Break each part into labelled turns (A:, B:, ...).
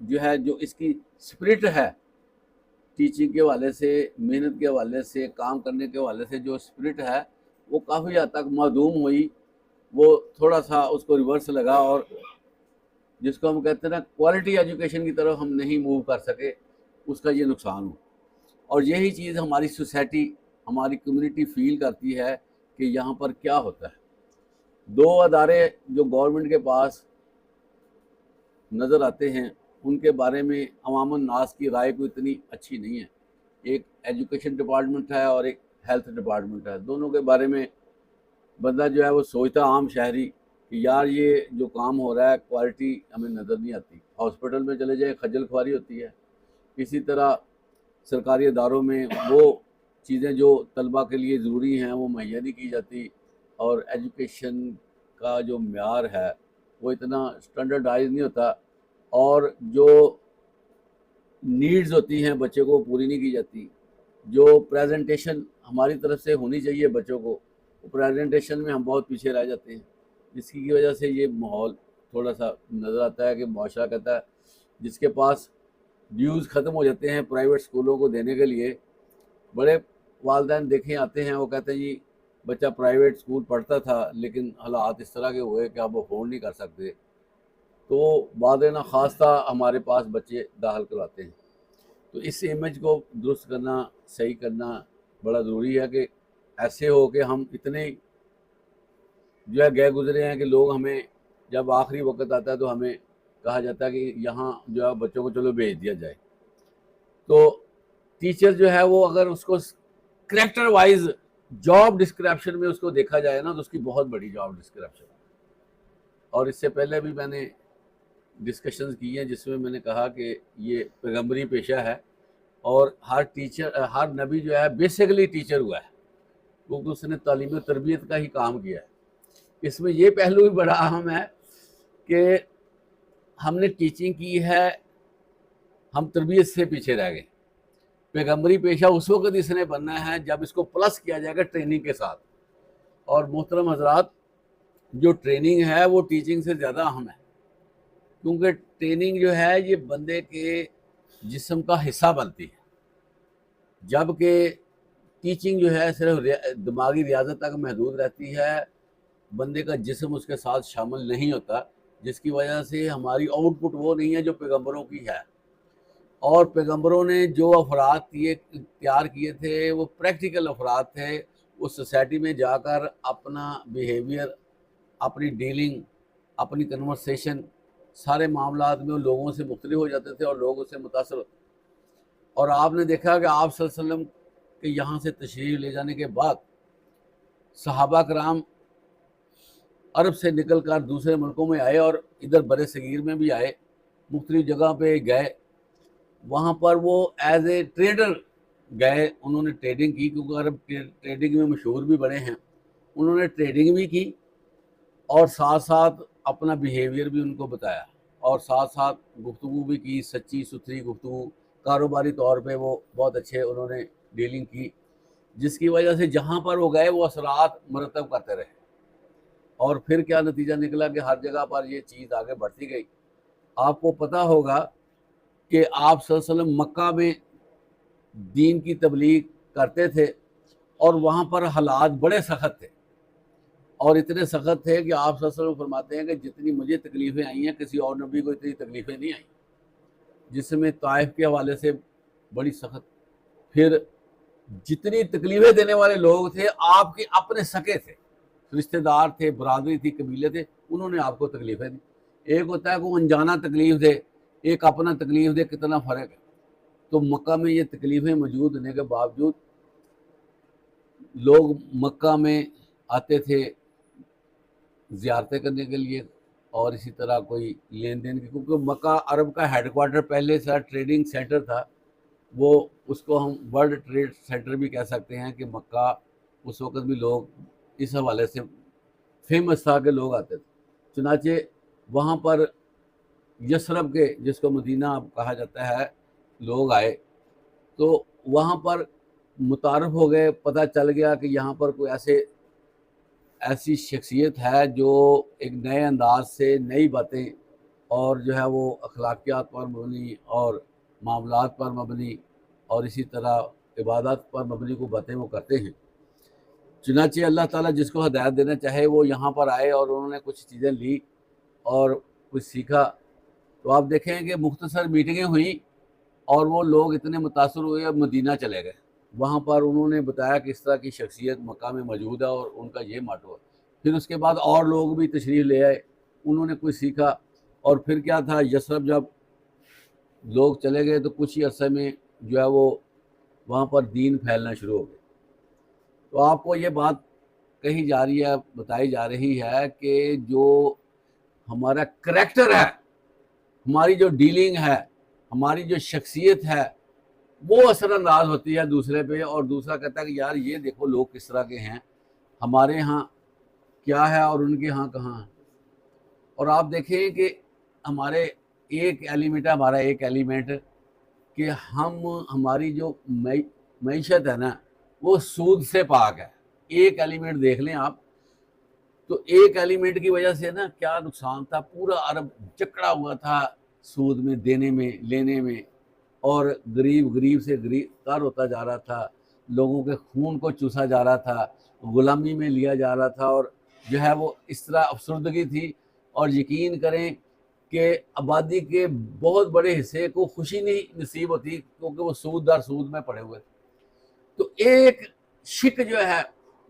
A: جو ہے جو اس کی اسپرٹ ہے ٹیچنگ کے حوالے سے، محنت کے حوالے سے، کام کرنے کے حوالے سے جو اسپرٹ ہے وہ کافی حد تک معدوم ہوئی، وہ تھوڑا سا اس کو ریورس لگا، اور جس کو ہم کہتے ہیں نا کوالٹی ایجوکیشن کی طرف ہم نہیں موو کر سکے، اس کا یہ نقصان ہو۔ اور یہی چیز ہماری سوسائٹی، ہماری کمیونٹی فیل کرتی ہے کہ یہاں پر کیا ہوتا ہے۔ دو ادارے جو گورنمنٹ کے پاس نظر آتے ہیں ان کے بارے میں عوام الناس کی رائے کو اتنی اچھی نہیں ہے، ایک ایجوکیشن ڈپارٹمنٹ ہے اور ایک ہیلتھ ڈپارٹمنٹ ہے۔ دونوں کے بارے میں بندہ جو ہے وہ سوچتا عام شہری کہ یار یہ جو کام ہو رہا ہے کوالٹی ہمیں نظر نہیں آتی۔ ہاسپٹل میں چلے جائیں خجل خواری ہوتی ہے، اسی طرح سرکاری اداروں میں وہ چیزیں جو طلبہ کے لیے ضروری ہیں وہ مہیا نہیں کی جاتی، اور ایجوکیشن کا جو معیار ہے وہ اتنا اسٹینڈرڈائز نہیں ہوتا، اور جو نیڈز ہوتی ہیں بچے کو پوری نہیں کی جاتی۔ جو پریزنٹیشن ہماری طرف سے ہونی چاہیے بچوں کو، وہ پریزنٹیشن میں ہم بہت پیچھے رہ جاتے ہیں، جس کی وجہ سے یہ ماحول تھوڑا سا نظر آتا ہے کہ معاشرہ کہتا ہے جس کے پاس ڈیوز ختم ہو جاتے ہیں پرائیویٹ اسکولوں کو دینے کے لیے، بڑے والدین دیکھیں آتے ہیں وہ کہتے ہیں جی بچہ پرائیویٹ اسکول پڑھتا تھا لیکن حالات اس طرح کے ہوئے کہ آپ افورڈ نہیں کر سکتے، تو بعد نخواستہ ہمارے پاس بچے داخل کرواتے ہیں۔ تو اس امیج کو درست کرنا، صحیح کرنا بڑا ضروری ہے کہ ایسے ہو کہ ہم اتنے جو ہے گئے گزرے ہیں کہ لوگ ہمیں جب آخری وقت آتا ہے تو ہمیں کہا جاتا ہے کہ یہاں جو ہے بچوں کو چلو بھیج دیا جائے۔ تو ٹیچر جو ہے وہ اگر اس کو کریکٹر وائز جاب ڈسکرپشن میں اس کو دیکھا جائے نا تو اس کی بہت بڑی جاب ڈسکرپشن ہے۔ اور اس سے پہلے بھی میں نے ڈسکشنز کی ہیں جس میں میں نے کہا کہ یہ پیغمبری پیشہ ہے، اور ہر نبی جو ہے بیسیکلی ٹیچر ہوا ہے، کیونکہ اس نے تعلیم و تربیت کا ہی کام کیا ہے۔ اس میں یہ پہلو بھی بڑا اہم ہے کہ ہم نے ٹیچنگ کی ہے، ہم تربیت سے پیچھے رہ گئے۔ پیغمبری پیشہ اس وقت اس نے بننا ہے جب اس کو پلس کیا جائے گا ٹریننگ کے ساتھ۔ اور محترم حضرات، جو ٹریننگ ہے وہ ٹیچنگ سے زیادہ اہم ہے، کیونکہ ٹریننگ جو ہے یہ بندے کے جسم کا حصہ بنتی ہے، جبکہ ٹیچنگ جو ہے صرف دماغی ریاضت تک محدود رہتی ہے، بندے کا جسم اس کے ساتھ شامل نہیں ہوتا، جس کی وجہ سے ہماری آؤٹ پٹ وہ نہیں ہے جو پیغمبروں کی ہے۔ اور پیغمبروں نے جو افراد تیار کیے تھے وہ پریکٹیکل افراد تھے، وہ سوسائٹی میں جا کر اپنا بیہیویئر، اپنی ڈیلنگ، اپنی کنورسیشن، سارے معاملات میں لوگوں سے مختلف ہو جاتے تھے اور لوگ اس سے متاثر ہوتے تھے۔ اور آپ نے دیکھا کہ آپ صلی اللہ علیہ وسلم کے یہاں سے تشریف لے جانے کے بعد صحابہ کرام عرب سے نکل کر دوسرے ملکوں میں آئے اور ادھر بر صغیر میں بھی آئے، مختلف جگہ پہ گئے، وہاں پر وہ ایز اے ٹریڈر گئے، انہوں نے ٹریڈنگ کی، کیونکہ عرب ٹریڈنگ میں مشہور بھی بڑے ہیں، انہوں نے ٹریڈنگ بھی کی اور ساتھ ساتھ اپنا بیہیویئر بھی ان کو بتایا، اور ساتھ ساتھ گفتگو بھی کی، سچی ستھری گفتگو، کاروباری طور پہ وہ بہت اچھے انہوں نے ڈیلنگ کی، جس کی وجہ سے جہاں پر وہ گئے وہ اثرات مرتب کرتے رہے۔ اور پھر کیا نتیجہ نکلا کہ ہر جگہ پر یہ چیز آگے بڑھتی گئی۔ آپ کو پتہ ہوگا کہ آپ صلی اللہ علیہ وسلم مکہ میں دین کی تبلیغ کرتے تھے اور وہاں پر حالات بڑے سخت تھے، اور اتنے سخت تھے کہ آپ صلی اللہ علیہ وسلم فرماتے ہیں کہ جتنی مجھے تکلیفیں آئی ہیں کسی اور نبی کو اتنی تکلیفیں نہیں آئیں، جس میں طائف کے حوالے سے بڑی سخت، پھر جتنی تکلیفیں دینے والے لوگ تھے آپ کے اپنے سکے تھے، رشتہ دار تھے، برادری تھی، قبیلے تھے، انہوں نے آپ کو تکلیفیں دی۔ ایک ہوتا ہے کہ انجانا تکلیف دے، ایک اپنا تکلیف دے، کتنا فرق ہے۔ تو مکہ میں یہ تکلیفیں موجود ہونے کے باوجود لوگ مکہ میں آتے تھے زیارتیں کرنے کے لیے، اور اسی طرح کوئی لین دین کی، کیونکہ مکہ عرب کا ہیڈ کوارٹر پہلے سے ٹریڈنگ سینٹر تھا، وہ اس کو ہم ورلڈ ٹریڈ سینٹر بھی کہہ سکتے ہیں کہ مکہ اس وقت بھی لوگ اس حوالے سے فیمس تھا کہ لوگ آتے تھے۔ چنانچہ وہاں پر یثرب کے، جس کو مدینہ اب کہا جاتا ہے، لوگ آئے تو وہاں پر متعارف ہو گئے، پتہ چل گیا کہ یہاں پر کوئی ایسی شخصیت ہے جو ایک نئے انداز سے نئی باتیں اور جو ہے وہ اخلاقیات پر مبنی اور معاملات پر مبنی اور اسی طرح عبادات پر مبنی کو باتیں وہ کرتے ہیں۔ چنانچہ اللہ تعالیٰ جس کو ہدایت دینا چاہے وہ یہاں پر آئے اور انہوں نے کچھ چیزیں لی اور کچھ سیکھا، تو آپ دیکھیں کہ مختصر میٹنگیں ہوئیں اور وہ لوگ اتنے متاثر ہوئے اور مدینہ چلے گئے۔ وہاں پر انہوں نے بتایا کہ اس طرح کی شخصیت مکہ میں موجود ہے اور ان کا یہ ماٹو ہے۔ پھر اس کے بعد اور لوگ بھی تشریف لے آئے، انہوں نے کچھ سیکھا، اور پھر کیا تھا، یثرب جب لوگ چلے گئے تو کچھ ہی عرصے میں جو ہے وہ وہاں پر دین پھیلنا شروع ہو گیا۔ تو آپ کو یہ بات کہی جا رہی ہے، بتائی جا رہی ہے کہ جو ہمارا کریکٹر ہے، ہماری جو ڈیلنگ ہے، ہماری جو شخصیت ہے، وہ اثر انداز ہوتی ہے دوسرے پہ، اور دوسرا کہتا ہے کہ یار یہ دیکھو لوگ کس طرح کے ہیں، ہمارے ہاں کیا ہے اور ان کے ہاں کہاں ہے۔ اور آپ دیکھیں کہ ہمارے ایک ایلیمنٹ کہ ہماری جو معیشت ہے نا وہ سود سے پاک ہے۔ ایک ایلیمنٹ دیکھ لیں آپ، تو ایک ایلیمنٹ کی وجہ سے نا کیا نقصان تھا، پورا عرب جکڑا ہوا تھا سود میں، دینے میں، لینے میں، اور غریب سے غریب تر ہوتا جا رہا تھا، لوگوں کے خون کو چوسا جا رہا تھا، غلامی میں لیا جا رہا تھا، اور جو ہے وہ اس طرح افسردگی تھی۔ اور یقین کریں کہ آبادی کے بہت بڑے حصے کو خوشی نہیں نصیب ہوتی کیونکہ وہ سود در سود میں پڑے ہوئے تھے۔ تو ایک شک جو ہے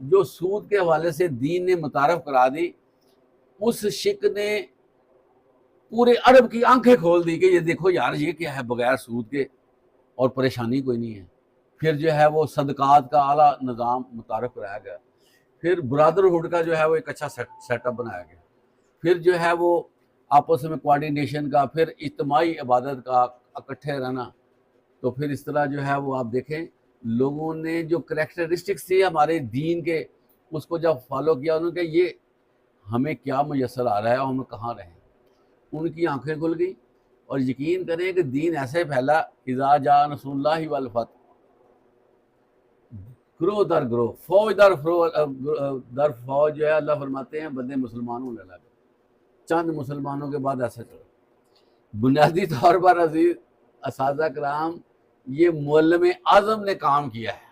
A: جو سود کے حوالے سے دین نے متعارف کرا دی، اس شک نے پورے عرب کی آنکھیں کھول دی کہ یہ دیکھو یار یہ کیا ہے، بغیر سود کے اور پریشانی کوئی نہیں ہے۔ پھر جو ہے وہ صدقات کا اعلیٰ نظام متعارف کرایا گیا، پھر برادرہڈ کا جو ہے وہ ایک اچھا سیٹ اپ بنایا گیا، پھر جو ہے وہ آپس میں کوارڈینیشن کا، پھر اجتماعی عبادت کا، اکٹھے رہنا۔ تو پھر اس طرح جو ہے وہ آپ دیکھیں لوگوں نے جو کریکٹرسٹکس تھی ہمارے دین کے، اس کو جب فالو کیا، انہوں نے کہا یہ ہمیں کیا میسر آ رہا ہے اور ہم کہاں رہیں۔ ان کی آنکھیں کھل گئی، اور یقین کریں کہ دین ایسے پھیلا، اذا جاء نصر اللہ والفتح، گروہ در گروہ، فوج در فوج جو ہے اللہ فرماتے ہیں بندے مسلمان ہونے لگے۔ چند مسلمانوں کے بعد ایسا چلا۔ بنیادی طور پر عزیز اساتذہ کرام، یہ معلم اعظم نے کام کیا ہے،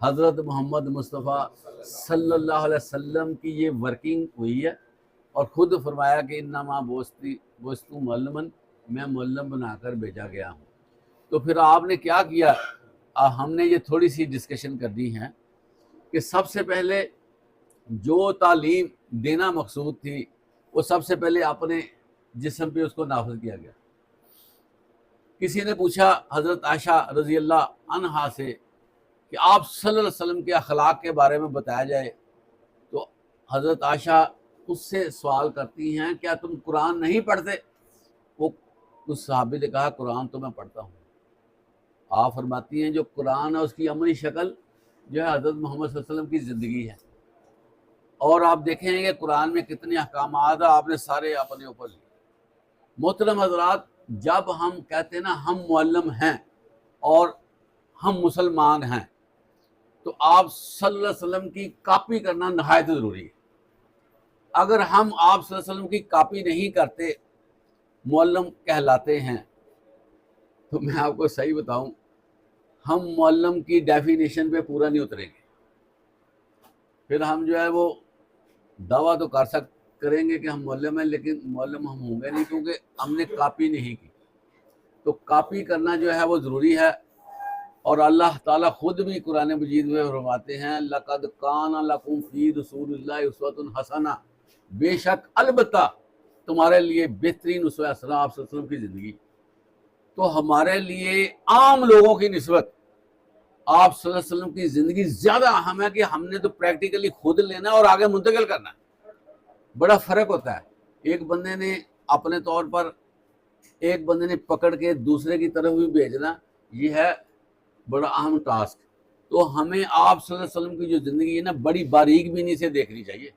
A: حضرت محمد مصطفیٰ صلی اللہ علیہ وسلم کی یہ ورکنگ ہوئی ہے، اور خود فرمایا کہ انما بعثت معلماً، میں معلم بنا کر بھیجا گیا ہوں۔ تو پھر آپ نے کیا کیا، ہم نے یہ تھوڑی سی ڈسکشن کرنی ہے کہ سب سے پہلے جو تعلیم دینا مقصود تھی وہ سب سے پہلے اپنے جسم پہ اس کو نافذ کیا گیا۔ کسی نے پوچھا حضرت عائشہ رضی اللہ عنہا سے کہ آپ صلی اللہ علیہ وسلم کے اخلاق کے بارے میں بتایا جائے، تو حضرت عائشہ اس سے سوال کرتی ہیں کیا تم قرآن نہیں پڑھتے؟ وہ اس صحابی نے کہا قرآن تو میں پڑھتا ہوں۔ آپ فرماتی ہیں جو قرآن ہے اس کی عملی شکل جو ہے حضرت محمد صلی اللہ علیہ وسلم کی زندگی ہے، اور آپ دیکھیں گے قرآن میں کتنے احکامات ہیں، آپ نے سارے اپنے اوپر لیے۔ محترم حضرات، جب ہم کہتے ہیں نا ہم معلم ہیں اور ہم مسلمان ہیں، تو آپ صلی اللہ علیہ وسلم کی کاپی کرنا نہایت ضروری ہے۔ اگر ہم آپ صلی اللہ علیہ وسلم کی کاپی نہیں کرتے، معلم کہلاتے ہیں، تو میں آپ کو صحیح بتاؤں ہم معلم کی ڈیفینیشن پہ پورا نہیں اتریں گے۔ پھر ہم جو ہے وہ دعویٰ تو کریں گے کہ ہم معلم ہیں، لیکن معلم ہم ہوں گے نہیں کیونکہ ہم نے کاپی نہیں کی۔ تو کاپی کرنا جو ہے وہ ضروری ہے، اور اللہ تعالیٰ خود بھی قرآن مجید میں فرماتے ہیں لَقَدْ كَانَ لَكُمْ فِي رَسُولِ اللَّهِ أُسْوَةٌ حَسَنَةٌ، بے شک البتہ تمہارے لیے بہترین اسوہ حسنہ آپ صلی اللہ علیہ وسلم کی زندگی۔ تو ہمارے لیے عام لوگوں کی نسبت آپ صلی اللہ علیہ وسلم کی زندگی زیادہ اہم ہے کہ ہم نے تو پریکٹیکلی خود لینا اور آگے منتقل کرنا ہے۔ بڑا فرق ہوتا ہے، ایک بندے نے اپنے طور پر، ایک بندے نے پکڑ کے دوسرے کی طرف بھی بھیجنا، یہ ہے بڑا اہم ٹاسک۔ تو ہمیں آپ صلی اللہ علیہ وسلم کی جو زندگی ہے نا بڑی باریک بینی سے دیکھنی چاہیے۔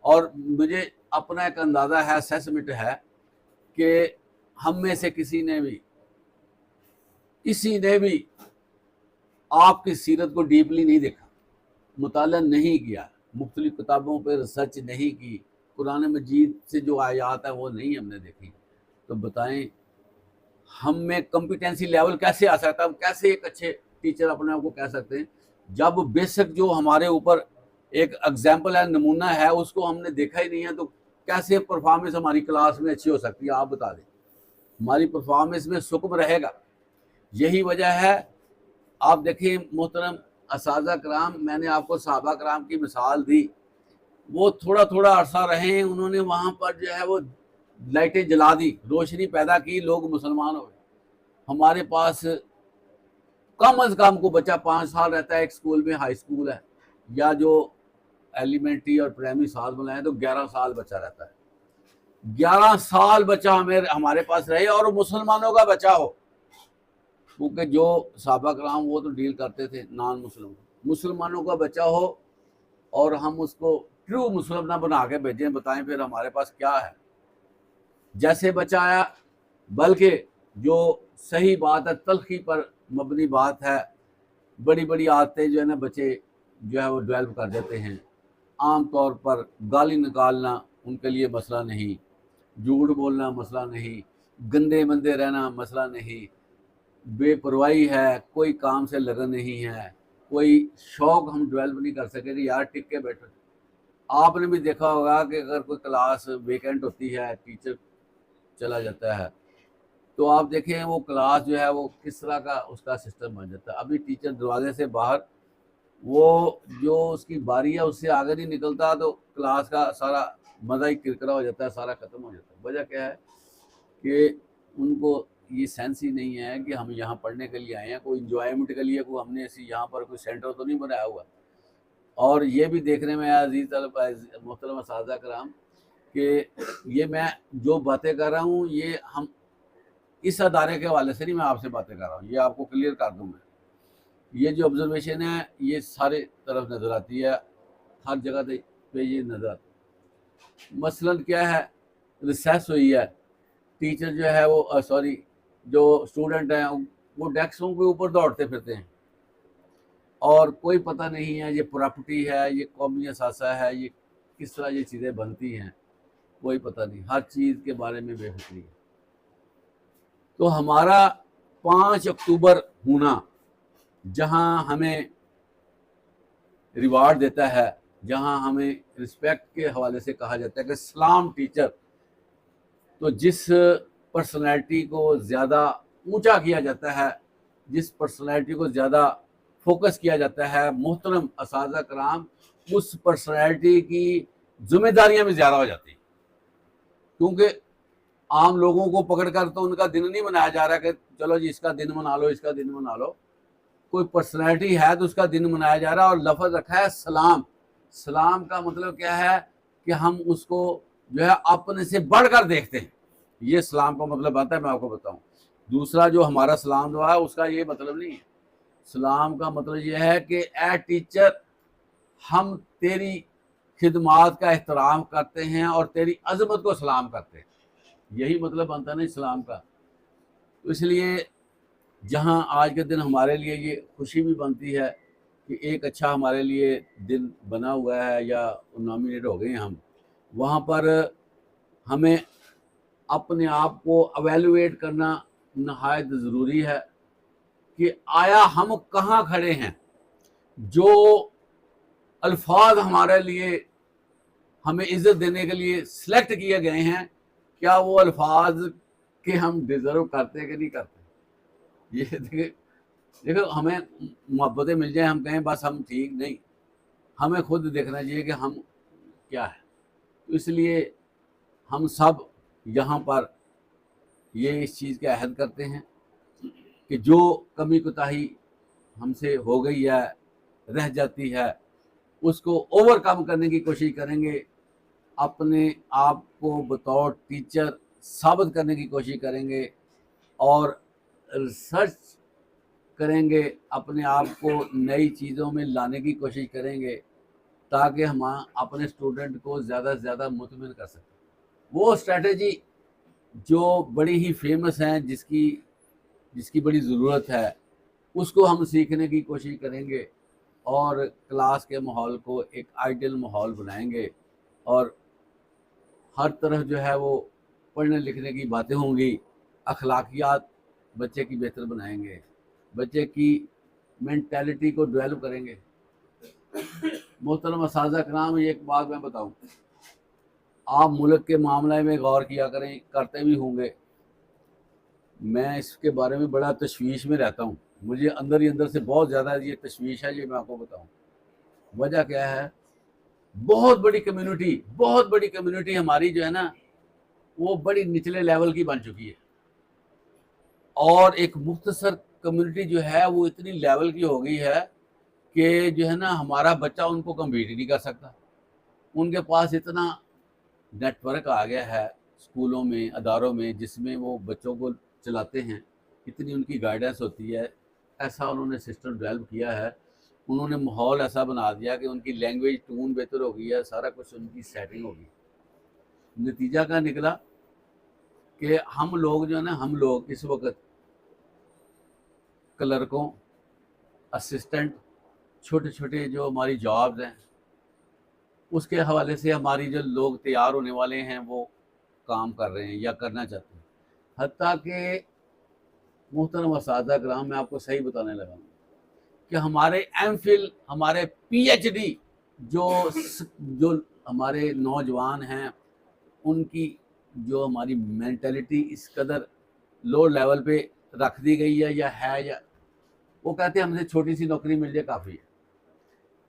A: اور مجھے اپنا ایک اندازہ ہے، اسیسمنٹ ہے کہ ہم میں سے کسی نے بھی آپ کی سیرت کو ڈیپلی نہیں دیکھا، مطالعہ نہیں کیا، مختلف کتابوں پہ ریسرچ نہیں کی، قرآن مجید سے جو آیات ہیں وہ نہیں ہم نے دیکھی، تو بتائیں ہم میں کمپیٹنسی لیول کیسے آ سکتا ہے؟ ہم کیسے ایک اچھے ٹیچر اپنے آپ کو کہہ سکتے ہیں جب بیسک جو ہمارے اوپر ایک ایگزامپل ہے، نمونہ ہے، اس کو ہم نے دیکھا ہی نہیں ہے؟ تو کیسے پرفارمنس ہماری کلاس میں اچھی ہو سکتی ہے؟ آپ بتا دیں، ہماری پرفارمنس میں سکم رہے گا۔ یہی وجہ ہے، آپ دیکھیں محترم اساتذہ کرام، میں نے آپ کو صحابہ کرام کی مثال دی، وہ تھوڑا تھوڑا عرصہ رہے ہیں، انہوں نے وہاں پر جو ہے وہ لائٹیں جلا دی، روشنی پیدا کی، لوگ مسلمان ہو گئے۔ ہمارے پاس کم از کم کو بچہ 5 سال رہتا ہے ایک سکول میں، ہائی سکول ہے، یا جو ایلیمنٹری اور پرائمری سال بنائے تو 11 سال بچہ رہتا ہے۔ 11 سال بچہ ہمارے پاس رہے اور مسلمانوں کا بچہ ہو، کیونکہ جو صحابہ کرام وہ تو ڈیل کرتے تھے نان مسلم، مسلمانوں کا بچہ ہو اور ہم اس کو ٹرو مسلم نہ بنا کے بھیجیں، بتائیں پھر ہمارے پاس کیا ہے؟ جیسے بچہ آیا، بلکہ جو صحیح بات ہے، تلخی پر مبنی بات ہے، بڑی بڑی عادتیں جو ہے نا بچے جو ہے وہ ڈیولپ کر دیتے ہیں۔ عام طور پر گالی نکالنا ان کے لیے مسئلہ نہیں، جھوٹ بولنا مسئلہ نہیں، گندے مندے رہنا مسئلہ نہیں، بے پرواہی ہے، کوئی کام سے لگن نہیں ہے، کوئی شوق ہم ڈیولپ نہیں کر سکے کہ یار ٹک کے بیٹھے۔ آپ نے بھی دیکھا ہوگا کہ اگر کوئی کلاس ویکینٹ ہوتی ہے، ٹیچر چلا جاتا ہے، تو آپ دیکھیں وہ کلاس جو ہے وہ کس طرح کا اس کا سسٹم بن جاتا ہے۔ ابھی ٹیچر دروازے سے باہر، وہ جو اس کی باری ہے اس سے آگے نہیں نکلتا تو کلاس کا سارا مزہ ہی کرکرا ہو جاتا ہے، سارا ختم ہو جاتا ہے۔ وجہ کیا ہے کہ ان کو یہ سینس ہی نہیں ہے کہ ہم یہاں پڑھنے کے لیے آئے ہیں، کوئی انجوائمنٹ کے لیے، کوئی ہم نے ایسی یہاں پر کوئی سینٹر تو نہیں بنایا ہوا۔ اور یہ بھی دیکھنے میں عزیز طلب محترم اساتذہ کرام کہ یہ میں جو باتیں کر رہا ہوں یہ ہم اس ادارے کے حوالے سے نہیں میں آپ سے باتیں کر رہا ہوں، یہ آپ کو کلیئر کر دوں میں۔ یہ جو آبزرویشن ہے یہ سارے طرف نظر آتی ہے، ہر جگہ پہ یہ نظر آتی ہے۔ مثلاً کیا ہے، ریسیس ہوئی ہے، ٹیچر جو ہے وہ جو اسٹوڈنٹ ہیں وہ ڈیسکوں کے اوپر دوڑتے پھرتے ہیں، اور کوئی پتہ نہیں ہے یہ پراپرٹی ہے، یہ قومی اثاثہ ہے، یہ کس طرح یہ چیزیں بنتی ہیں، کوئی پتہ نہیں، ہر چیز کے بارے میں بے فکری ہے۔ تو ہمارا 5 اکتوبر ہونا جہاں ہمیں ریوارڈ دیتا ہے، جہاں ہمیں رسپیکٹ کے حوالے سے کہا جاتا ہے کہ سلام ٹیچر، تو جس پرسنالٹی کو زیادہ اونچا کیا جاتا ہے، جس پرسنالٹی کو زیادہ فوکس کیا جاتا ہے محترم اساتذہ کرام، اس پرسنالٹی کی ذمہ داریاں بھی زیادہ ہو جاتی ہیں، کیونکہ عام لوگوں کو پکڑ کر تو ان کا دن نہیں منایا جا رہا کہ چلو جی اس کا دن منا لو، اس کا دن منا لو۔ کوئی پرسنالٹی ہے تو اس کا دن منایا جا رہا ہے، اور لفظ رکھا ہے سلام۔ سلام کا مطلب کیا ہے کہ ہم اس کو جو ہے اپنے سے بڑھ کر دیکھتے ہیں، یہ سلام کا مطلب آتا ہے، میں آپ کو بتاؤں۔ دوسرا جو ہمارا سلام دعا ہے اس کا یہ مطلب نہیں ہے۔ سلام کا مطلب یہ ہے کہ اے ٹیچر، ہم تیری خدمات کا احترام کرتے ہیں اور تیری عظمت کو سلام کرتے ہیں، یہی مطلب بنتا ہے نا اسلام کا۔ تو اس لیے جہاں آج کے دن ہمارے لیے یہ خوشی بھی بنتی ہے کہ ایک اچھا ہمارے لیے دن بنا ہوا ہے یا نامینیٹ ہو گئے ہیں ہم، وہاں پر ہمیں اپنے آپ کو ایویلویٹ کرنا نہایت ضروری ہے کہ آیا ہم کہاں کھڑے ہیں۔ جو الفاظ ہمارے لیے ہمیں عزت دینے کے لیے سلیکٹ کیے گئے ہیں، کیا وہ الفاظ کہ ہم ڈیزرو کرتے کہ نہیں کرتے؟ یہ دیکھو ہمیں محبتیں مل جائیں، ہم کہیں بس ہم ٹھیک نہیں، ہمیں خود دیکھنا چاہیے کہ ہم کیا ہے۔ تو اس لیے ہم سب یہاں پر یہ اس چیز کا عہد کرتے ہیں کہ جو کمی کوتاہی ہم سے ہو گئی ہے، رہ جاتی ہے، اس کو اوور کم کرنے کی کوشش کریں گے، اپنے آپ کو بطور ٹیچر ثابت کرنے کی کوشش کریں گے، اور ریسرچ کریں گے، اپنے آپ کو نئی چیزوں میں لانے کی کوشش کریں گے تاکہ ہم اپنے اسٹوڈنٹ کو زیادہ سے زیادہ مطمئن کر سکیں۔ وہ اسٹریٹجی جو بڑی ہی فیمس ہیں، جس کی بڑی ضرورت ہے، اس کو ہم سیکھنے کی کوشش کریں گے اور کلاس کے ماحول کو ایک آئیڈیل ماحول بنائیں گے، اور ہر طرف جو ہے وہ پڑھنے لکھنے کی باتیں ہوں گی، اخلاقیات بچے کی بہتر بنائیں گے، بچے کی مینٹیلٹی کو ڈیولپ کریں گے۔ محترم اساتذہ کرام، یہ ایک بات میں بتاؤں، آپ ملک کے معاملے میں غور کیا کریں، کرتے بھی ہوں گے، میں اس کے بارے میں بڑا تشویش میں رہتا ہوں، مجھے اندر ہی اندر سے بہت زیادہ یہ تشویش ہے، یہ میں آپ کو بتاؤں وجہ کیا ہے۔ بہت بڑی کمیونٹی ہماری جو ہے نا وہ بڑی نچلے لیول کی بن چکی ہے، اور ایک مختصر کمیونٹی جو ہے وہ اتنی لیول کی ہو گئی ہے کہ جو ہے نا ہمارا بچہ ان کو کمپیٹ ہی نہیں کر سکتا۔ ان کے پاس اتنا نیٹ ورک آ گیا ہے اسکولوں میں، اداروں میں، جس میں وہ بچوں کو چلاتے ہیں، اتنی ان کی گائیڈنس ہوتی ہے، ایسا انہوں نے سسٹم ڈیولپ کیا ہے، انہوں نے ماحول ایسا بنا دیا کہ ان کی لینگویج ٹون بہتر ہو گئی ہے، سارا کچھ ان کی سیٹنگ ہوگی۔ نتیجہ کیا نکلا کہ ہم لوگ جو ہے نا، ہم لوگ اس وقت کلرکوں، اسسٹنٹ، چھوٹے چھوٹے جو ہماری جابز ہیں، اس کے حوالے سے ہماری جو لوگ تیار ہونے والے ہیں وہ کام کر رہے ہیں یا کرنا چاہتے ہیں۔ حتیٰ کہ محترم اساتذہ کرام، میں آپ کو صحیح بتانے لگا ہوں کہ ہمارے ایم فل، ہمارے پی ایچ ڈی جو ہمارے نوجوان ہیں، ان کی جو ہماری مینٹلٹی اس قدر لو لیول پہ رکھ دی گئی ہے یا وہ کہتے ہیں ہم سے چھوٹی سی نوکری مل جائے کافی ہے۔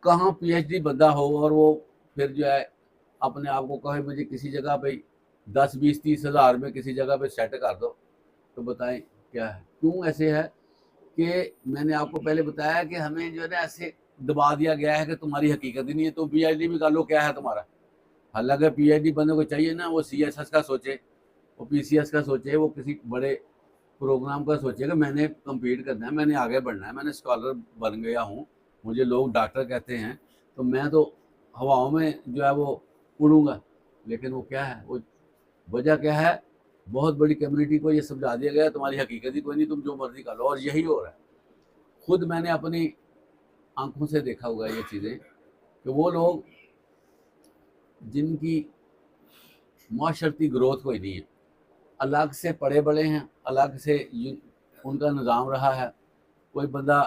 A: کہاں پی ایچ ڈی بندہ ہو اور وہ پھر جو ہے اپنے آپ کو کہے مجھے کسی جگہ پہ 10-20-30 ہزار میں کسی جگہ پہ سیٹ کر دو، تو بتائیں کیا ہے؟ کیوں ایسے ہے کہ میں نے آپ کو پہلے بتایا کہ ہمیں جو ہے نا ایسے دبا دیا گیا ہے کہ تمہاری حقیقت ہی نہیں ہے، تم پی ایچ ڈی بھی کر لو، کیا ہے تمہارا؟ حالانکہ پی ایچ ڈی بندے کو چاہیے نا وہ سی ایس ایس کا سوچے، وہ پی سی ایس کا سوچے، وہ کسی بڑے پروگرام کا سوچے کہ میں نے کمپیٹ کرنا ہے، میں نے آگے بڑھنا ہے، میں نے اسکالر بن گیا ہوں، مجھے لوگ ڈاکٹر کہتے ہیں، تو میں تو ہواؤں میں جو ہے وہ اڑوں گا۔ لیکن وہ کیا ہے، وہ وجہ کیا ہے؟ بہت بڑی کمیونٹی کو یہ سمجھا دیا گیا تمہاری حقیقت ہی کوئی نہیں، تم جو مرضی کر لو، اور یہی ہو رہا ہے۔ خود میں نے اپنی آنکھوں سے دیکھا ہوگا یہ چیزیں کہ وہ لوگ جن کی معاشرتی گروتھ کوئی نہیں ہے، الگ سے پڑھے بڑے ہیں، الگ سے ان کا نظام رہا ہے، کوئی بندہ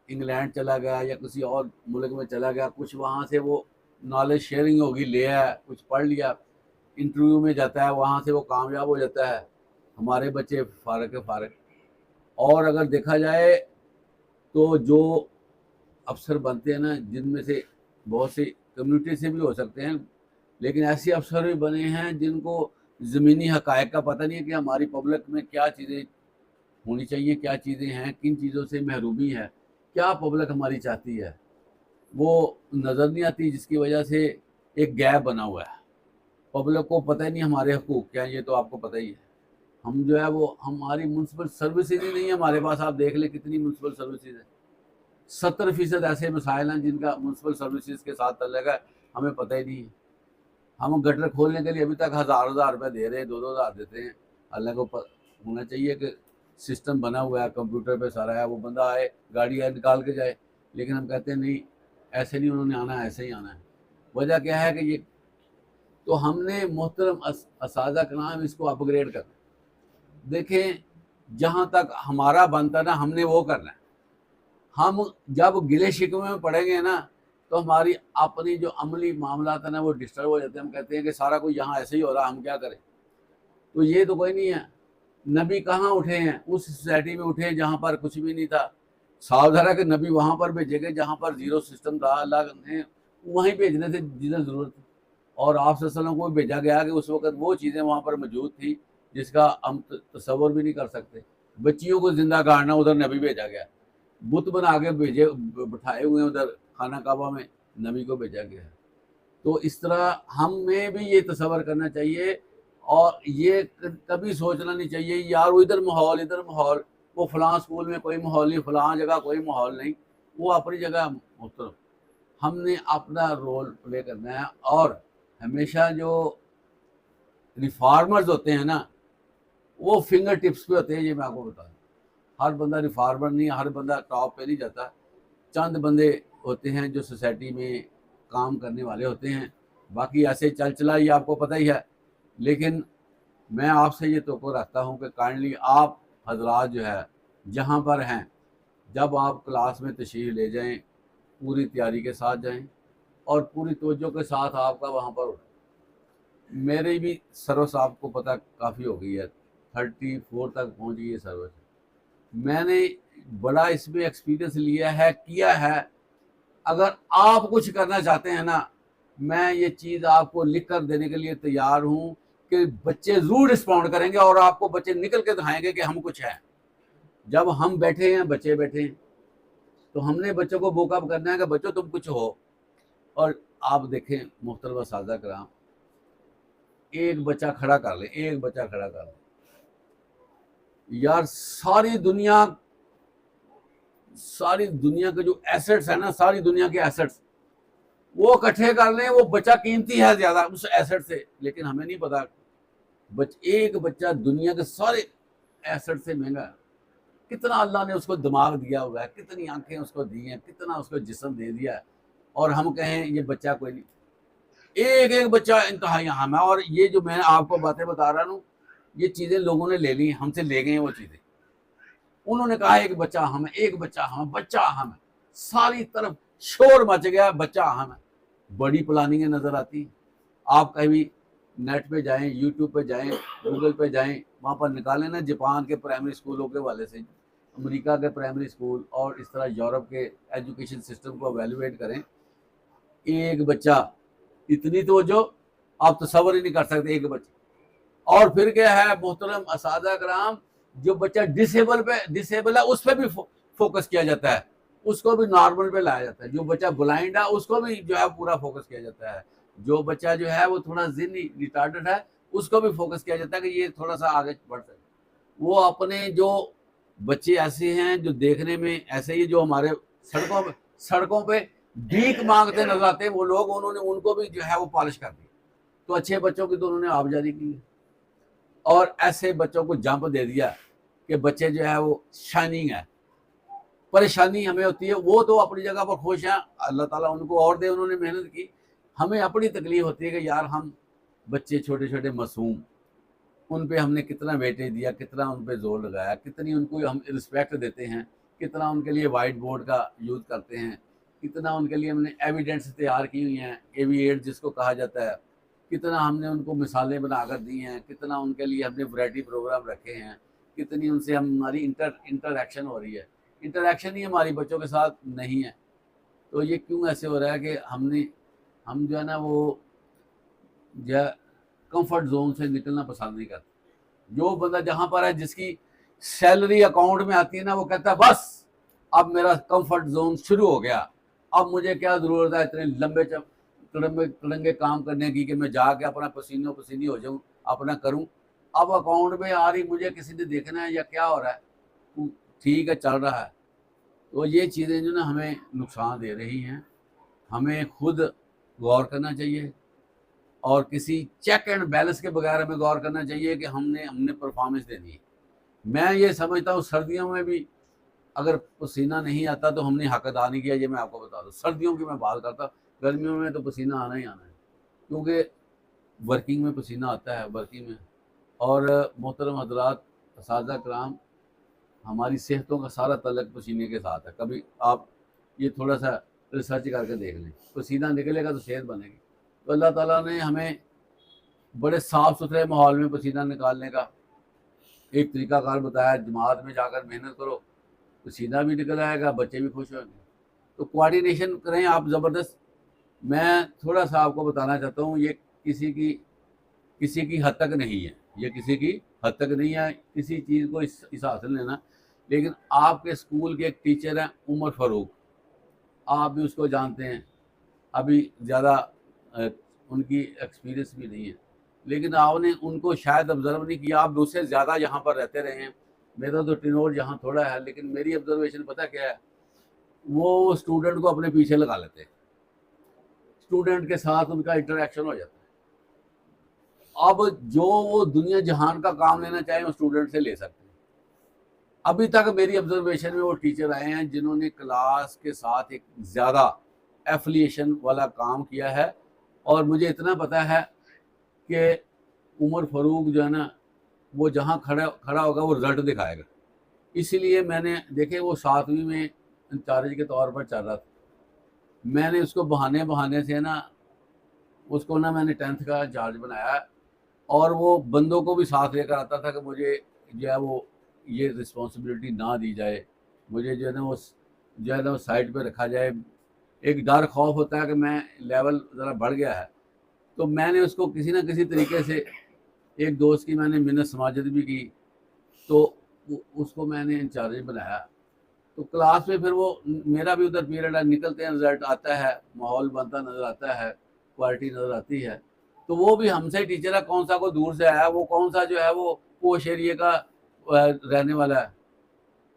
A: انگلینڈ چلا گیا یا کسی اور ملک میں چلا گیا، کچھ وہاں سے وہ نالج شیئرنگ ہوگی، لے آیا، کچھ پڑھ لیا، انٹرویو میں جاتا ہے، وہاں سے وہ کامیاب ہو جاتا ہے، ہمارے بچے فارغ۔ اور اگر دیکھا جائے تو جو افسر بنتے ہیں نا، جن میں سے بہت سی کمیونٹی سے بھی ہو سکتے ہیں، لیکن ایسے افسر بھی بنے ہیں جن کو زمینی حقائق کا پتہ نہیں ہے کہ ہماری پبلک میں کیا چیزیں ہونی چاہیے، کیا چیزیں ہیں، کن چیزوں سے محرومی ہے، کیا پبلک ہماری چاہتی ہے، وہ نظر نہیں آتی، جس کی وجہ سے ایک گیپ بنا ہوا ہے۔ پبلک کو پتہ ہی نہیں ہمارے حقوق کیا ہیں، یہ تو آپ کو پتہ ہی ہے۔ ہم جو ہے وہ ہماری میونسپل سروسز ہی نہیں ہے ہمارے پاس، آپ دیکھ لیں کتنی میونسپل سروسز ہیں، 70% ایسے مسائل ہیں جن کا میونسپل سروسز کے ساتھ تعلق ہے، ہمیں پتہ ہی نہیں ہے۔ ہم گٹر کھولنے کے لیے ابھی تک ہزار روپے دے رہے ہیں، 2,000 دیتے ہیں۔ اللہ کو ہونا چاہیے کہ سسٹم بنا ہوا ہے، کمپیوٹر پہ سارا ہے، وہ بندہ آئے گاڑی آئے نکال کے جائے، لیکن ہم کہتے ہیں نہیں ایسے نہیں، انہوں نے آنا ہے، ایسے ہی آنا ہے۔ وجہ کیا ہے کہ یہ تو ہم نے محترم اساتذہ کرام اس کو اپ گریڈ کرنا۔ دیکھیں جہاں تک ہمارا بنتا نا ہم نے وہ کرنا ہے۔ ہم جب گلے شکوے میں پڑیں گے نا تو ہماری اپنی جو عملی معاملات ہیں نا وہ ڈسٹرب ہو جاتے ہیں، ہم کہتے ہیں کہ سارا کوئی یہاں ایسے ہی ہو رہا، ہم کیا کریں؟ تو یہ تو کوئی نہیں ہے۔ نبی کہاں اٹھے ہیں؟ اس سوسائٹی میں اٹھے جہاں پر کچھ بھی نہیں تھا۔ صاف ظاہر ہے کہ نبی وہاں پر بھیجے گئے جہاں پر زیرو سسٹم تھا، اللہ نے وہیں بھیجنے تھے جدھر ضرورت تھی، اور آپ صلی اللہ علیہ وسلم کو بھیجا گیا کہ اس وقت وہ چیزیں وہاں پر موجود تھی جس کا ہم تصور بھی نہیں کر سکتے۔ بچیوں کو زندہ گاڑنا ادھر نبی بھیجا گیا، بت بنا کے بھیجے بٹھائے ہوئے ادھر خانہ کعبہ میں، نبی کو بھیجا گیا ہے۔ تو اس طرح ہمیں بھی یہ تصور کرنا چاہیے، اور یہ کبھی سوچنا نہیں چاہیے یار وہ ادھر ماحول، وہ فلاں اسکول میں کوئی ماحول نہیں، فلاں جگہ کوئی ماحول نہیں، وہ اپنی جگہ محترم۔ ہم نے اپنا رول پلے کرنا ہے، اور ہمیشہ جو ریفارمرز ہوتے ہیں نا وہ فنگر ٹپس پہ ہوتے ہیں، یہ میں آپ کو بتا دوں۔ ہر بندہ ریفارمر نہیں، ہر بندہ ٹاپ پہ نہیں جاتا، چند بندے ہوتے ہیں جو سوسائٹی میں کام کرنے والے ہوتے ہیں، باقی ایسے چل چلا یہ آپ کو پتہ ہی ہے لیکن میں آپ سے یہ توقع رکھتا ہوں کہ کائنڈلی آپ حضرات جو ہے جہاں پر ہیں، جب آپ کلاس میں تشریف لے جائیں پوری تیاری کے ساتھ جائیں اور پوری توجہ کے ساتھ آپ کا وہاں پر میرے بھی سروس آپ کو پتہ کافی ہو گئی ہے، 34 تک پہنچ گئی ہے سروس. میں نے بڑا اس میں ایکسپیرینس لیا ہے، کیا ہے. اگر آپ کچھ کرنا چاہتے ہیں نا، میں یہ چیز آپ کو لکھ کر دینے کے لیے تیار ہوں کہ بچے ضرور رسپونڈ کریں گے اور آپ کو بچے نکل کے دکھائیں گے کہ ہم کچھ ہیں. جب ہم بیٹھے ہیں، بچے بیٹھے ہیں، تو ہم نے بچوں کو موقع کرنا ہے کہ بچوں تم کچھ ہو. اور آپ دیکھیں محترم اساتذہ کرام، ایک بچہ کھڑا کر لیں، ایک بچہ کھڑا کر لیں یار، ساری دنیا کے جو ایسٹس ہیں نا، ساری دنیا کے ایسٹس وہ اکٹھے کر لیں، وہ بچہ قیمتی ہے زیادہ اس ایسٹ سے. لیکن ہمیں نہیں پتا ایک بچہ دنیا کے سارے ایسٹ سے مہنگا ہے. کتنا اللہ نے اس کو دماغ دیا ہوا ہے، کتنی آنکھیں اس کو دی ہیں، کتنا اس کو جسم دے دیا ہے، اور ہم کہیں یہ بچہ کوئی نہیں. ایک بچہ انتہائی اہم ہے. اور یہ جو میں آپ کو باتیں بتا رہا ہوں، یہ چیزیں لوگوں نے لے لی، ہم سے لے گئے ہیں وہ چیزیں. انہوں نے کہا ایک بچہ اہم ہے، ایک بچہ اہم ہے، بچہ اہم ہے. ساری طرف شور مچ گیا، بچہ اہم ہے. بڑی پلاننگیں نظر آتی. آپ کبھی نیٹ پہ جائیں، یوٹیوب پہ جائیں، گوگل پہ جائیں، وہاں پر نکالیں نا جاپان کے پرائمری اسکولوں کے والے سے، امریکہ کے پرائمری اسکول اور اس طرح یورپ کے ایجوکیشن سسٹم کو ایویلویٹ کریں. ایک بچہ، اتنی توجہ آپ تصور ہی نہیں کر سکتے، ایک بچہ. اور پھر کیا ہے محترم اساتذہ کرام، جو بچہ ڈسیبل ہے اس پہ بھی فوکس کیا جاتا ہے، اس کو بھی نارمل پہ لایا جاتا ہے. جو بچہ بلائنڈ ہے اس کو بھی جو ہے پورا فوکس کیا جاتا ہے. جو بچہ جو ہے وہ تھوڑا ذہنی ریٹارڈڈ ہے اس کو بھی فوکس کیا جاتا ہے کہ یہ تھوڑا سا آگے بڑھ سکے. وہ اپنے جو بچے ایسے ہیں جو دیکھنے میں ایسے ہی جو ہمارے سڑکوں پہ بھیک مانگتے نظر آتے ہیں، وہ لوگ انہوں نے ان کو بھی جو ہے وہ پالش کر دی. تو اچھے بچوں کی تو انہوں نے آبجاری کی اور ایسے بچوں کو جمپ دے دیا کہ بچے جو ہے وہ شائننگ ہے. پریشانی ہمیں ہوتی ہے، وہ تو اپنی جگہ پر خوش ہیں، اللہ تعالیٰ ان کو اور دے، انہوں نے محنت کی. ہمیں اپنی تکلیف ہوتی ہے کہ یار ہم بچے چھوٹے چھوٹے معصوم، ان پہ ہم نے کتنا ویٹیج دیا، کتنا ان پہ زور لگایا، کتنی ان کو ہم رسپیکٹ دیتے ہیں، کتنا ان کے لیے وائٹ بورڈ کا یوز کرتے ہیں، کتنا ان کے لیے ہم نے ایویڈنس تیار کی ہوئی ہیں، ایویڈ جس کو کہا جاتا ہے، کتنا ہم نے ان کو مثالیں بنا کر دی ہیں، کتنا ان کے لیے ہم نے ورائٹی پروگرام رکھے ہیں، کتنی ان سے ہماری انٹریکشن ہو رہی ہے. انٹریکشن ہی ہماری بچوں کے ساتھ نہیں ہے. تو یہ کیوں ایسے ہو رہا ہے کہ ہم جو ہے نا وہ جو ہے کمفرٹ زون سے نکلنا پسند نہیں کرتے. جو بندہ جہاں پر ہے، جس کی سیلری اکاؤنٹ میں آتی ہے نا، وہ کہتا ہے بس اب میرا کمفرٹ زون شروع ہو گیا، اب مجھے کیا ضرورت ہے اتنے لمبے کڑنگے کام کرنے کی کہ میں جا کے اپنا پسینی ہو جاؤں، اپنا کروں. اب اکاؤنٹ میں آ رہی، مجھے کسی نے دیکھنا ہے یا کیا ہو رہا ہے، ٹھیک ہے چل رہا ہے. تو یہ چیزیں جو نا ہمیں نقصان دے رہی ہیں. ہمیں خود غور کرنا چاہیے اور کسی چیک اینڈ بیلنس کے بغیر ہمیں غور کرنا چاہیے کہ ہم نے پرفارمنس دینی ہے. میں یہ سمجھتا ہوں سردیوں میں بھی اگر پسینہ نہیں آتا تو ہم نے حق ادا نہیں کیا. یہ میں آپ کو بتا دوں، سردیوں کی میں بات کرتا، گرمیوں میں تو پسینہ آنا ہی آنا ہے، کیونکہ ورکنگ میں پسینہ آتا ہے ورکنگ میں. اور محترم حضرات اساتذہ کرام، ہماری صحتوں کا سارا تعلق پسینے کے ساتھ ہے. کبھی آپ یہ تھوڑا سا ریسرچ کر کے دیکھ لیں، پسینہ نکلے گا تو صحت بنے گی. تو اللہ تعالیٰ نے ہمیں بڑے صاف ستھرے ماحول میں پسینہ نکالنے کا ایک طریقہ کار بتایا. جماعت میں جا کر محنت کرو، پسینہ بھی نکل آئے گا، بچے بھی خوش ہوں گے. تو کوآرڈینیشن کریں آپ زبردست. میں تھوڑا سا آپ کو بتانا چاہتا ہوں، یہ کسی کی حد تک نہیں ہے، یہ کسی کی حد تک نہیں ہے کسی چیز کو اس حاصل لینا. لیکن آپ کے اسکول کے ایک ٹیچر ہیں عمر فاروق، آپ بھی اس کو جانتے ہیں. ابھی زیادہ ان کی ایکسپیرینس بھی نہیں ہے، لیکن آپ نے ان کو شاید آبزرو نہیں کیا. آپ دوسرے زیادہ یہاں پر رہتے رہے ہیں، میرا تو ٹینور یہاں تھوڑا ہے، لیکن میری آبزرویشن پتہ کیا ہے، وہ اسٹوڈنٹ کو اپنے پیچھے لگا لیتے ہیں، اسٹوڈنٹ کے ساتھ ان کا انٹریکشن ہو جاتا ہے. اب جو وہ دنیا جہان کا کام لینا چاہیں وہ اسٹوڈنٹ سے لے سکتے ہیں. ابھی تک میری آبزرویشن میں وہ ٹیچر آئے ہیں جنہوں نے کلاس کے ساتھ ایک زیادہ ایفلیشن والا کام کیا ہے. اور مجھے اتنا پتا ہے کہ عمر فاروق جو ہے نا وہ جہاں کھڑا ہوگا وہ رزلٹ دکھائے گا. اسی لیے میں نے دیکھے وہ 7ویں میں انچارج کے طور پر چل رہا تھا. میں نے اس کو بہانے سے نا اس کو نا میں نے 10th کا انچارج بنایا, اور وہ بندوں کو بھی ساتھ لے کر آتا تھا کہ مجھے جو ہے وہ یہ رسپانسبلٹی نہ دی جائے, مجھے جو ہے نا وہ سائڈ پہ رکھا جائے. ایک ڈر خوف ہوتا ہے کہ میں لیول ذرا بڑھ گیا ہے, تو میں نے اس کو کسی نہ کسی طریقے سے, ایک دوست کی میں نے منت سماجت بھی کی, تو اس کو میں نے انچارج بنایا. تو کلاس میں پھر وہ میرا بھی ادھر پیریڈ ہے, نکلتے ہیں رزلٹ آتا ہے, ماحول بنتا نظر آتا ہے, کوالٹی نظر آتی ہے. تو وہ بھی ہم سے ٹیچر ہے, کون سا کو دور سے آیا, وہ کون سا جو ہے وہ پوش ایریے کا رہنے والا ہے,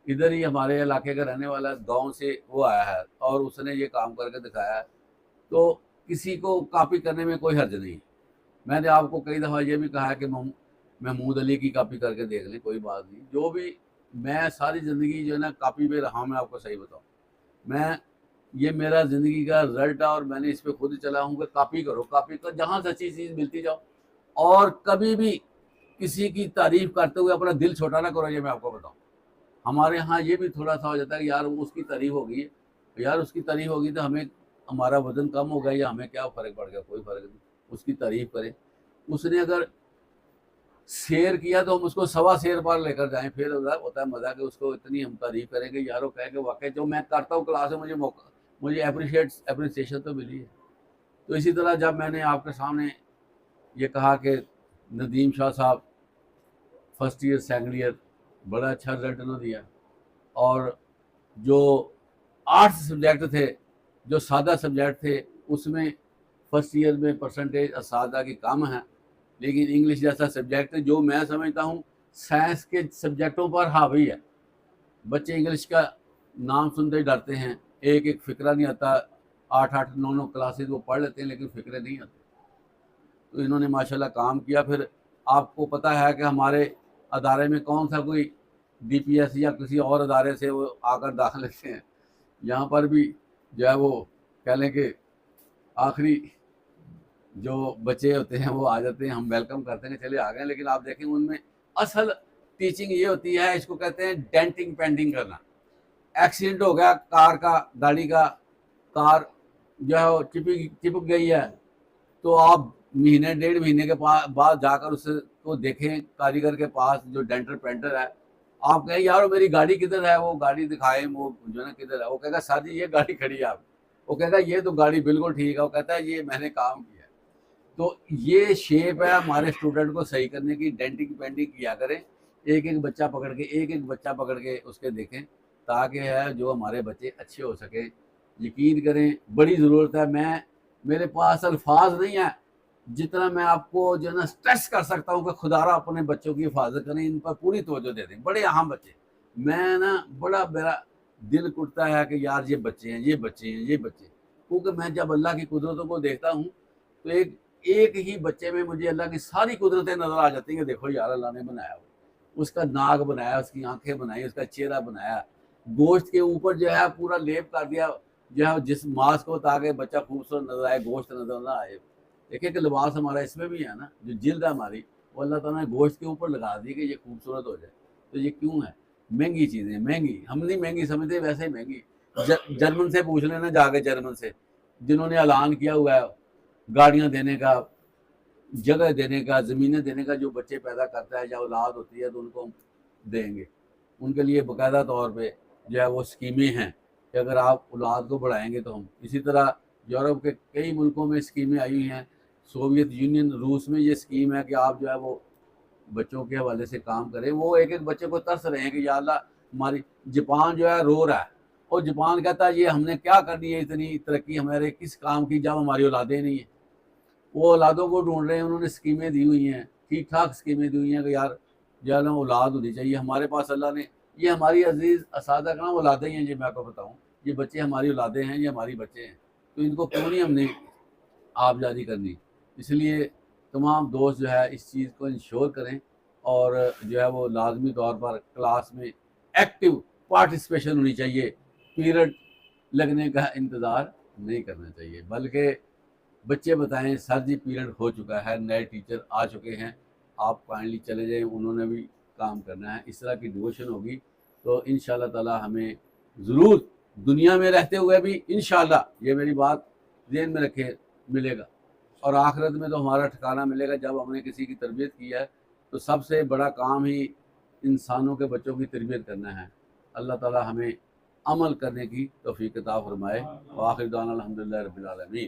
A: ادھر ہی ہمارے علاقے کا رہنے والا, گاؤں سے وہ آیا ہے اور اس نے یہ کام کر کے دکھایا ہے. تو کسی کو کاپی کرنے میں کوئی حرج نہیں. میں نے آپ کو کئی دفعہ یہ بھی کہا ہے کہ محمود علی کی کاپی کر کے دیکھ لیں, کوئی بات نہیں. جو بھی میں ساری زندگی جو ہے نا کاپی پہ رہا ہوں, میں آپ کو صحیح بتاؤں, میں یہ میرا زندگی کا رزلٹ ہے, اور میں نے اس پہ خود چلا ہوں کہ کاپی کرو, جہاں سے اچھی چیز ملتی جاؤ. اور کبھی بھی کسی کی تعریف کرتے ہوئے اپنا دل چھوٹا نہ کرو. یہ میں آپ کو بتاؤں, ہمارے ہاں یہ بھی تھوڑا سا ہو جاتا ہے کہ یار اس کی تعریف ہوگی, یار اس کی تعریف ہوگی تو ہمیں ہمارا وزن کم ہو گیا یا ہمیں کیا فرق پڑ گیا, کوئی فرق نہیں. اس کی تعریف کریں, اس نے اگر شیر کیا تو ہم اس کو 1.25 شیر پر لے کر جائیں, پھر ہوتا ہے مزہ کہ اس کو اتنی ہم تعریف کریں کہ یارو کہہ کہ واقعی جو میں کرتا ہوں کلاس میں مجھے اپریشیشن تو ملی ہے. تو اسی طرح جب میں نے آپ کے سامنے یہ کہا کہ ندیم شاہ صاحب فرسٹ ایئر سیکنڈ ایئر بڑا اچھا رزلٹ انہوں نے دیا, اور جو آرٹس سبجیکٹ تھے, جو سادہ سبجیکٹ تھے, اس میں فرسٹ ایئر میں پرسنٹیج اساتذہ کی کم ہے, لیکن انگلش جیسا سبجیکٹ جو میں سمجھتا ہوں سائنس کے سبجیکٹوں پر حاوی ہے. بچے انگلش کا نام سنتے ہی ڈرتے ہیں, ایک فقرہ نہیں آتا, 8 9 کلاسز وہ پڑھ لیتے ہیں لیکن فقرے نہیں آتے. تو انہوں نے ماشاءاللہ کام کیا. پھر آپ کو پتہ ہے کہ ہمارے ادارے میں کون سا کوئی ڈی پی ایس یا کسی اور ادارے سے وہ آ کر داخل لیتے ہیں. یہاں پر بھی جو ہے وہ کہہ لیں کہ آخری جو بچے ہوتے ہیں وہ آ جاتے ہیں, ہم ویلکم کرتے ہیں چلے آ گئے, لیکن آپ دیکھیں ان میں اصل ٹیچنگ یہ ہوتی ہے, اس کو کہتے ہیں ڈینٹنگ پینٹنگ کرنا. ایکسیڈنٹ ہو گیا کار کا, گاڑی کا, کار جو ہے وہ چپک گئی ہے, تو آپ مہینے 1.5 مہینے کے بعد جا کر اس کو دیکھیں کاریگر کے پاس جو ڈینٹر پینٹر ہے, آپ کہیں یار میری گاڑی کدھر ہے, وہ گاڑی دکھائے وہ جو ہے نا کدھر ہے, وہ کہے گا سر جی یہ گاڑی کھڑی ہے, آپ وہ کہے گا یہ تو گاڑی بالکل ٹھیک ہے, وہ کہتا ہے یہ میں نے کام کیا. تو یہ شیپ ہے ہمارے اسٹوڈنٹ کو صحیح کرنے کی, ڈینٹنگ پینٹنگ کیا کریں, ایک بچہ پکڑ کے اس کے دیکھیں, تاکہ ہے جو ہمارے بچے اچھے ہو سکیں. یقین کریں بڑی ضرورت ہے. میرے پاس الفاظ نہیں ہیں جتنا میں آپ کو جو ہے نا اسٹریس کر سکتا ہوں کہ خدا را اپنے بچوں کی حفاظت کریں, ان پر پوری توجہ دے دیں. بڑے اہم بچے, میں نا بڑا میرا دل کٹتا ہے کہ یار یہ بچے ہیں, کیونکہ میں جب اللہ کی قدرتوں کو دیکھتا ہوں تو ایک ہی بچے میں مجھے اللہ کی ساری قدرتیں نظر آ جاتی ہیں کہ دیکھو یار اللہ نے بنایا, اس کا ناک بنایا, اس کی آنکھیں بنائی, اس کا چہرہ بنایا, گوشت کے اوپر جو ہے پورا لیپ کر دیا جو ہے جس ماس کو, تاکہ بچہ خوبصورت نظر آئے, گوشت نظر نہ آئے. دیکھیں کہ لباس ہمارا اس میں بھی ہے نا, جو جلد ہے ہماری وہ اللہ تعالیٰ نے گوشت کے اوپر لگا دی کہ یہ خوبصورت ہو جائے. تو یہ کیوں ہے؟ مہنگی چیزیں, مہنگی ہم نہیں مہنگی سمجھتے, ویسے ہی مہنگی. جرمن سے پوچھ لینا جا کے, جرمن سے جنہوں نے اعلان کیا ہوا ہے گاڑیاں دینے کا, جگہ دینے کا, زمینیں دینے کا, جو بچے پیدا کرتا ہے یا اولاد ہوتی ہے تو ان کو دیں گے. ان کے لیے باقاعدہ طور پہ جو ہے وہ اسکیمیں ہیں کہ اگر آپ اولاد کو بڑھائیں گے تو ہم. اسی طرح یورپ کے کئی ملکوں میں اسکیمیں آئی ہوئی ہیں, سوویت یونین, روس میں یہ اسکیم ہے کہ آپ جو ہے وہ بچوں کے حوالے سے کام کریں. وہ ایک بچے کو ترس رہے ہیں کہ یا اللہ ہماری, جاپان جو ہے رو رہا ہے, اور جاپان کہتا ہے یہ ہم نے کیا کرنی ہے اتنی ترقی ہمارے کس کام کی جب ہماری اولادیں نہیں ہیں. وہ اولادوں کو ڈھونڈ رہے ہیں, انہوں نے اسکیمیں دی ہوئی ہیں, ٹھیک ٹھاک اسکیمیں دی ہوئی ہیں کہ یار جو ہے نا اولاد ہونی چاہیے. ہمارے پاس اللہ نے یہ ہماری عزیز اساتذہ کا نام اولادیں ہیں, یہ میں آپ کو بتاؤں, یہ بچے ہماری اولادیں ہیں, یہ ہماری بچے ہیں, تو ان کو کیوں نہیں ہم نے آپ جاری کرنی. اس لیے تمام دوست جو ہے اس چیز کو انشور کریں, اور جو ہے وہ لازمی طور پر کلاس میں ایکٹیو پارٹیسپیشن ہونی چاہیے. پیریڈ لگنے کا انتظار نہیں کرنا چاہیے, بلکہ بچے بتائیں سر جی پیریڈ ہو چکا ہے, نئے ٹیچر آ چکے ہیں, آپ کائنڈلی چلے جائیں، انہوں نے بھی کام کرنا ہے، اس طرح کی ڈیووشن ہوگی تو انشاءاللہ تعالی ہمیں ضرور دنیا میں رہتے ہوئے بھی انشاءاللہ، یہ میری بات ذہن میں رکھے، ملے گا، اور آخرت میں تو ہمارا ٹھکانہ ملے گا جب ہم نے کسی کی تربیت کی ہے۔ تو سب سے بڑا کام ہی انسانوں کے بچوں کی تربیت کرنا ہے۔ اللہ تعالی ہمیں عمل کرنے کی توفیق عطا فرمائے۔ وآخر دعوانا الحمدللہ رب العالمین۔